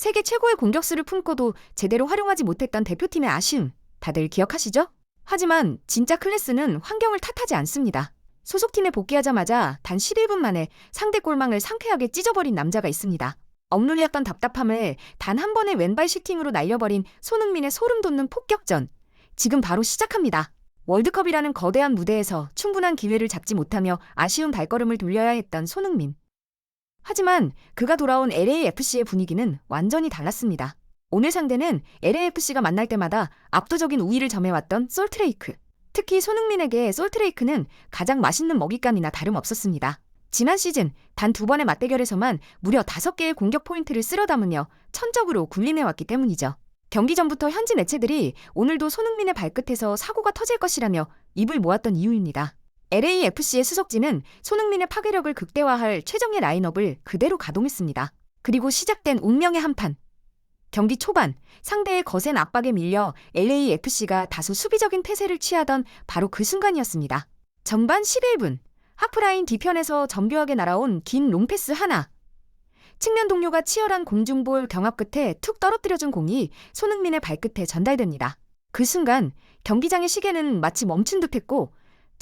세계 최고의 공격수를 품고도 제대로 활용하지 못했던 대표팀의 아쉬움, 다들 기억하시죠? 하지만 진짜 클래스는 환경을 탓하지 않습니다. 소속팀에 복귀하자마자 단 11분 만에 상대 골망을 상쾌하게 찢어버린 남자가 있습니다. 억눌렸던 답답함을 단 한 번의 왼발 슈팅으로 날려버린 손흥민의 소름 돋는 폭격전. 지금 바로 시작합니다. 월드컵이라는 거대한 무대에서 충분한 기회를 잡지 못하며 아쉬운 발걸음을 돌려야 했던 손흥민. 하지만 그가 돌아온 LAFC의 분위기는 완전히 달랐습니다. 오늘 상대는 LAFC가 만날 때마다 압도적인 우위를 점해왔던 솔트레이크. 특히 손흥민에게 솔트레이크는 가장 맛있는 먹잇감이나 다름없었습니다. 지난 시즌 단 2번의 맞대결에서만 무려 5개의 공격 포인트를 쓸어 담으며 천적으로 군림해왔기 때문이죠. 경기 전부터 현지 매체들이 오늘도 손흥민의 발끝에서 사고가 터질 것이라며 입을 모았던 이유입니다. LAFC의 수석진은 손흥민의 파괴력을 극대화할 최정예 라인업을 그대로 가동했습니다. 그리고 시작된 운명의 한판. 경기 초반 상대의 거센 압박에 밀려 LAFC가 다소 수비적인 태세를 취하던 바로 그 순간이었습니다. 전반 11분 하프라인 뒤편에서 정교하게 날아온 긴 롱패스 하나. 측면 동료가 치열한 공중볼 경합 끝에 툭 떨어뜨려준 공이 손흥민의 발끝에 전달됩니다. 그 순간 경기장의 시계는 마치 멈춘 듯했고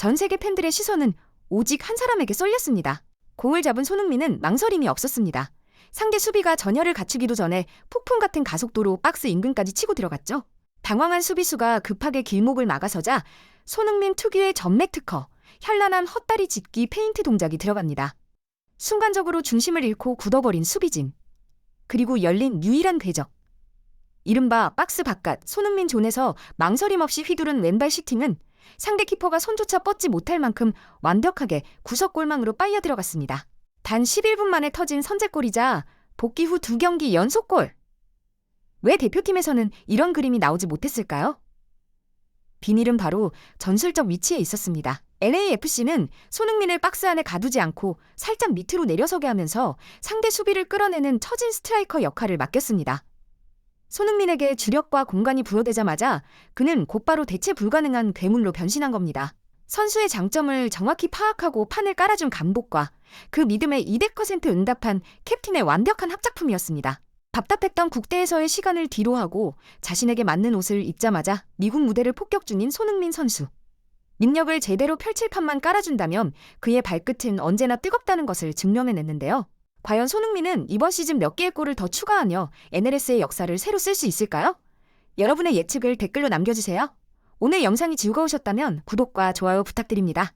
전 세계 팬들의 시선은 오직 한 사람에게 쏠렸습니다. 공을 잡은 손흥민은 망설임이 없었습니다. 상대 수비가 전열을 갖추기도 전에 폭풍 같은 가속도로 박스 인근까지 치고 들어갔죠. 당황한 수비수가 급하게 길목을 막아서자 손흥민 특유의 전맥 특허, 현란한 헛다리 짚기 페인트 동작이 들어갑니다. 순간적으로 중심을 잃고 굳어버린 수비진. 그리고 열린 유일한 궤적. 이른바 박스 바깥 손흥민 존에서 망설임 없이 휘두른 왼발 슈팅은 상대 키퍼가 손조차 뻗지 못할 만큼 완벽하게 구석골망으로 빨려 들어갔습니다. 단 11분 만에 터진 선제골이자 복귀 후 2경기 연속골. 왜 대표팀에서는 이런 그림이 나오지 못했을까요? 비밀은 바로 전술적 위치에 있었습니다. LAFC는 손흥민을 박스 안에 가두지 않고 살짝 밑으로 내려서게 하면서 상대 수비를 끌어내는 처진 스트라이커 역할을 맡겼습니다. 손흥민에게 주력과 공간이 부여되자마자 그는 곧바로 대체 불가능한 괴물로 변신한 겁니다. 선수의 장점을 정확히 파악하고 판을 깔아준 감독과 그 믿음에 200% 응답한 캡틴의 완벽한 합작품이었습니다. 답답했던 국대에서의 시간을 뒤로하고 자신에게 맞는 옷을 입자마자 미국 무대를 폭격 중인 손흥민 선수. 능력을 제대로 펼칠 판만 깔아준다면 그의 발끝은 언제나 뜨겁다는 것을 증명해냈는데요. 과연 손흥민은 이번 시즌 몇 개의 골을 더 추가하며 NLS의 역사를 새로 쓸 수 있을까요? 여러분의 예측을 댓글로 남겨주세요. 오늘 영상이 즐거우셨다면 구독과 좋아요 부탁드립니다.